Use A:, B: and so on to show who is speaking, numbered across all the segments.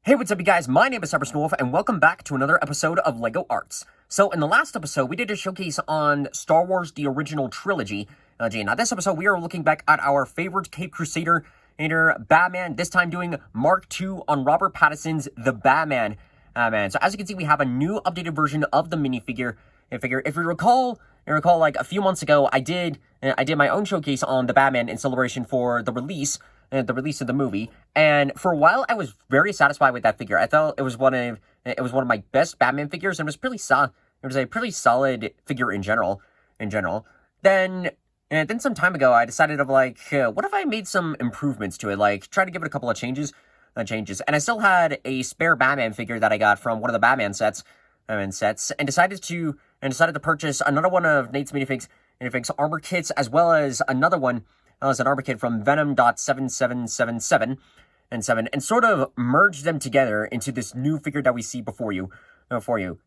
A: Hey, what's up, you guys? My name is Cybersnowolf, and welcome back to another episode of LEGO Arts. So, in the last episode, we did a showcase on Star Wars, the original trilogy. Now, this episode, we are looking back at our favorite Cape Crusader, Batman, this time doing Mark II on Robert Pattinson's The Batman. So, as you can see, we have a new updated version of the minifigure. If you recall, like a few months ago, I did my own showcase on the Batman in celebration for the release of the movie, and for a while I was very satisfied with that figure. I thought it was one of my best Batman figures, and it was pretty solid. It was a pretty solid figure in general. Then some time ago, I decided what if I made some improvements to it, like try to give it a couple of changes, and I still had a spare Batman figure that I got from one of the Batman sets, and decided to purchase another one of Natesminifigs armor kits, as well as another one. As an armor kit from Venom.7777 and sort of merge them together into this new figure that we see for you.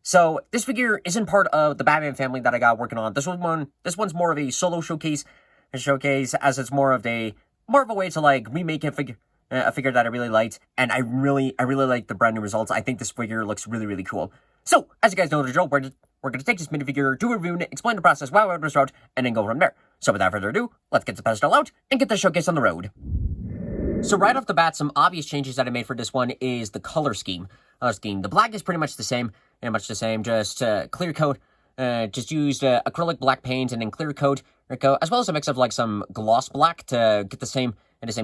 A: So this figure isn't part of the Batman family that I got working on. This one's more of a solo showcase, as it's more of a way to like remake a figure that I really liked, and I really like the brand new results. I think this figure looks really cool. So as you guys know the drill, we're gonna take this minifigure, do a review, explain the process, why it was out, and then go from there. So without further ado, let's get the pedestal out and get the showcase on the road. So right off the bat, some obvious changes that I made for this one is the color scheme. The black is pretty much the same, just clear coat. Just used acrylic black paint and then clear coat, as well as a mix of like some gloss black to get the same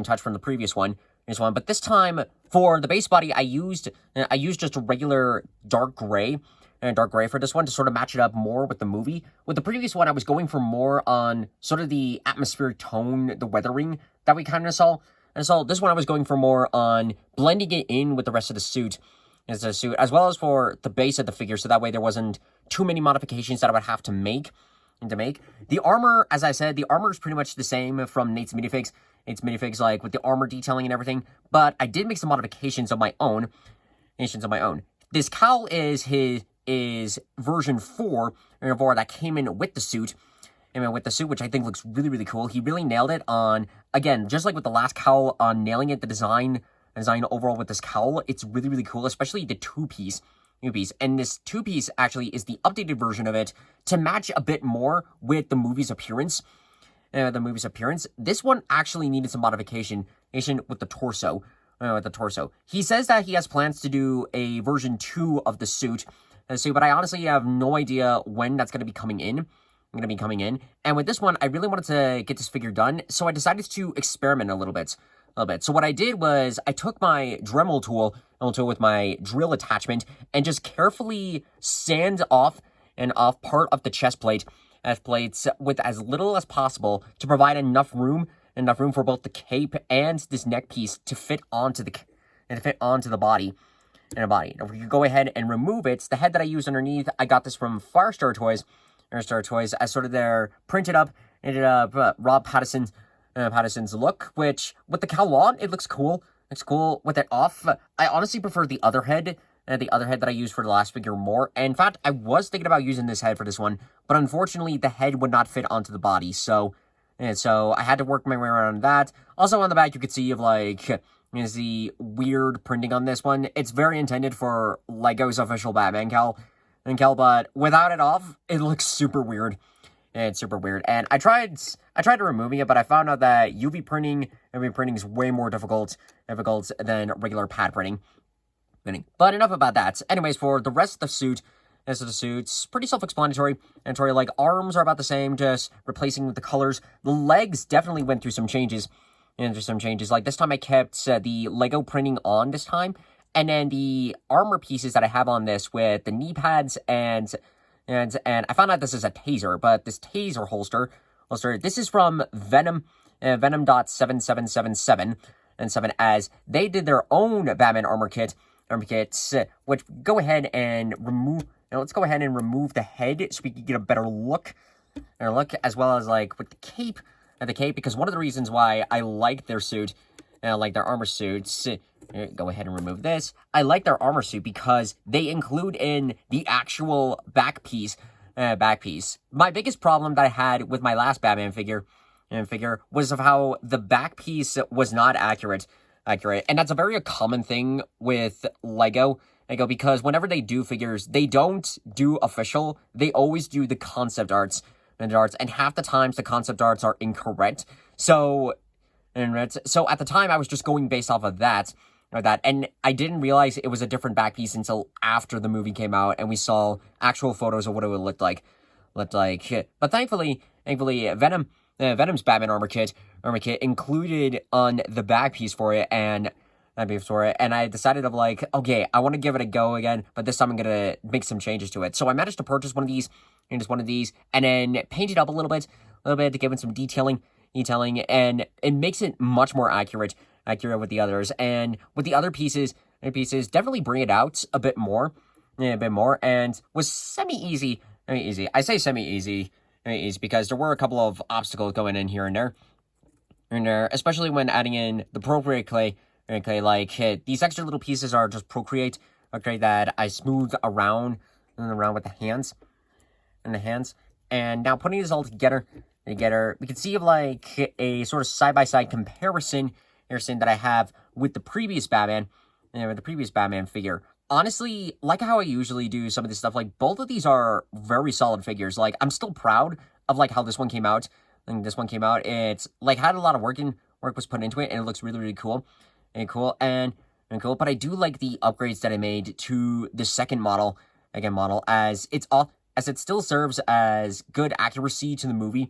A: touch from the previous one. But this time for the base body, I used just a regular dark gray for this one to sort of match it up more with the movie. With the previous one, I was going for more on sort of the atmospheric tone, the weathering that we kind of saw. And so this one I was going for more on blending it in with the rest of the suit, as well as for the base of the figure, so that way there wasn't too many modifications that I would have to make. The armor, as I said, the armor is pretty much the same from Natesminifigs. Like with the armor detailing and everything, but I did make some modifications of my own. This cowl is version 4 that came in with the suit. Which I think looks really cool. He really nailed it on, again, just like with the last cowl, on nailing it, the design overall with this cowl. It's really cool, especially the two-piece. And this two-piece actually is the updated version of it to match a bit more with the movie's appearance. This one actually needed some modification with the torso. He says that he has plans to do a version 2 of the suit, but I honestly have no idea when that's going to be coming in. And with this one, I really wanted to get this figure done, so I decided to experiment a little bit. So what I did was I took my Dremel tool with my drill attachment and just carefully sand off part of the chest plate plates with as little as possible to provide enough room for both the cape and this neck piece to fit onto the body. If we could go ahead and remove it, the head that I used underneath, I got this from Firestar Toys, as sort of their printed up Rob Pattinson's look, which with the cowl on, it looks cool. It's cool with it off. I honestly prefer the other head that I used for the last figure more. And in fact, I was thinking about using this head for this one, but unfortunately, the head would not fit onto the body. So I had to work my way around that. Also, on the back, you could see is the weird printing on this one. It's very intended for LEGO's official Batman cowl, but without it off, it looks super weird. It's super weird. And I tried removing it, but I found out that UV printing is way more difficult than regular pad printing. But enough about that. Anyways, for the rest of the suit, it's pretty self-explanatory. Like, arms are about the same, just replacing with the colors. The legs definitely went through some changes. Like, this time I kept the Lego printing on this time. And then the armor pieces that I have on this with the knee pads and I found out this is a taser, but this taser holster, this is from Venom, Venom.7777, as they did their own Batman armor kits, which go ahead and remove. Let's go ahead and remove the head so we can get a better look, as well as like with the cape, because one of the reasons why I like their suit, like their armor suits. Go ahead and remove this. I like their armor suit because they include in the actual back piece. My biggest problem that I had with my last Batman figure was of how the back piece was not accurate. accurate. And that's a very common thing with Lego. Because whenever they do figures, they don't do official. They always do the concept arts, and half the times the concept arts are incorrect. So at the time, I was just going based off of that, and I didn't realize it was a different back piece until after the movie came out, and we saw actual photos of what it would look like. But thankfully, Venom's Batman armor kit included on the back piece for it, and I decided of like, okay, I want to give it a go again, but this time I'm gonna make some changes to it. So I managed to purchase one of these, and then paint it up a little bit to give it some detailing, and it makes it much more accurate with the others. And with the other pieces definitely bring it out a bit more, and was semi-easy. I say semi-easy because there were a couple of obstacles going in here and there, especially when adding in the appropriate clay. Like these extra little pieces are just Procreate, that I smooth around with the hands, and now putting this all together, we can see like a sort of side-by-side comparison that I have with the previous Batman, figure. Honestly, like how I usually do some of this stuff, like both of these are very solid figures. Like I'm still proud of like how this one came out. It's like had a lot of work was put into it, and it looks really, really cool. Cool, but I do like the upgrades that I made to the second model, as it still serves as good accuracy to the movie,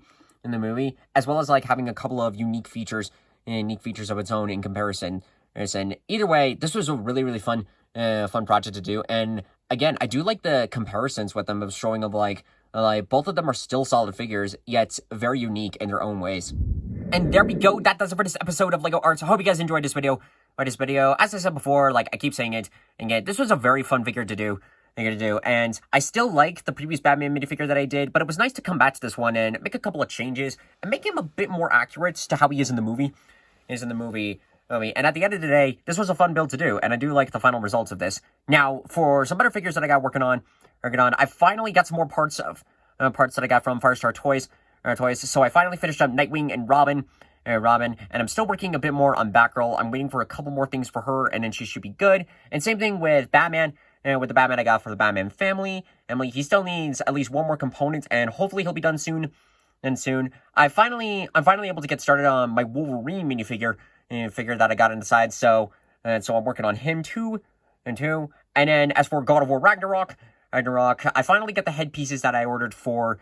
A: as well as like having a couple of unique features of its own in comparison. And either way, this was a really, really fun project to do. And again, I do like the comparisons with them of showing of like both of them are still solid figures, yet very unique in their own ways. And there we go. That does it for this episode of LEGO Arts. I hope you guys enjoyed this video. As I said before, like I keep saying it, and yet this was a very fun figure to do. And I still like the previous Batman minifigure that I did, but it was nice to come back to this one and make a couple of changes and make him a bit more accurate to how he is in the movie. And at the end of the day, this was a fun build to do, and I do like the final results of this. Now, for some other figures that I got working on, I finally got some more parts that I got from Firestar Toys. So I finally finished up Nightwing and Robin, and I'm still working a bit more on Batgirl. I'm waiting for a couple more things for her, and then she should be good. And same thing with Batman, with the Batman I got for the Batman family. And he still needs at least one more component, and hopefully he'll be done soon. I'm finally able to get started on my Wolverine minifigure, that I got inside. So I'm working on him too. And then as for God of War Ragnarok, I finally get the headpieces that I ordered for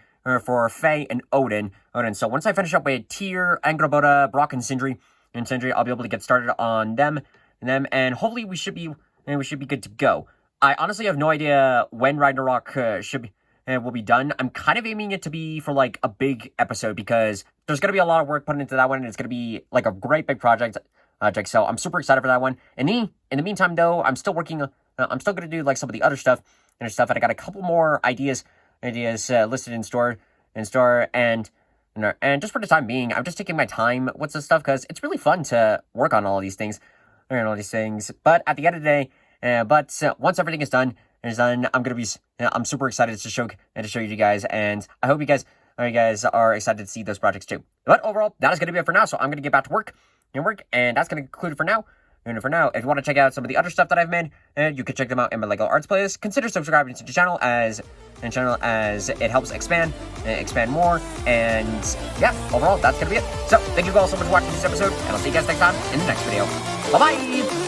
A: Faye and Odin. So once I finish up with Tyr, Angrboda, Brock, and Sindri, I'll be able to get started on them, and hopefully we should be good to go. I honestly have no idea when Ragnarok will be done. I'm kind of aiming it to be for like a big episode because there's going to be a lot of work put into that one, and it's going to be like a great big project. So I'm super excited for that one. And in the meantime, though, I'm still working. I'm still going to do like some of the other stuff, and I got a couple more ideas listed in store, and just for the time being, I'm just taking my time with this stuff because it's really fun to work on all these things, But at the end of the day, once everything is done, I'm super excited to show you guys, and I hope you guys are excited to see those projects too. But overall, that is going to be it for now. So I'm going to get back to work, and that's going to conclude it for now. And for now, if you want to check out some of the other stuff that I've made, you can check them out in my LEGO Arts playlist. Consider subscribing to the channel as it helps expand more. And yeah, overall, that's going to be it. So thank you all so much for watching this episode, and I'll see you guys next time in the next video. Bye-bye!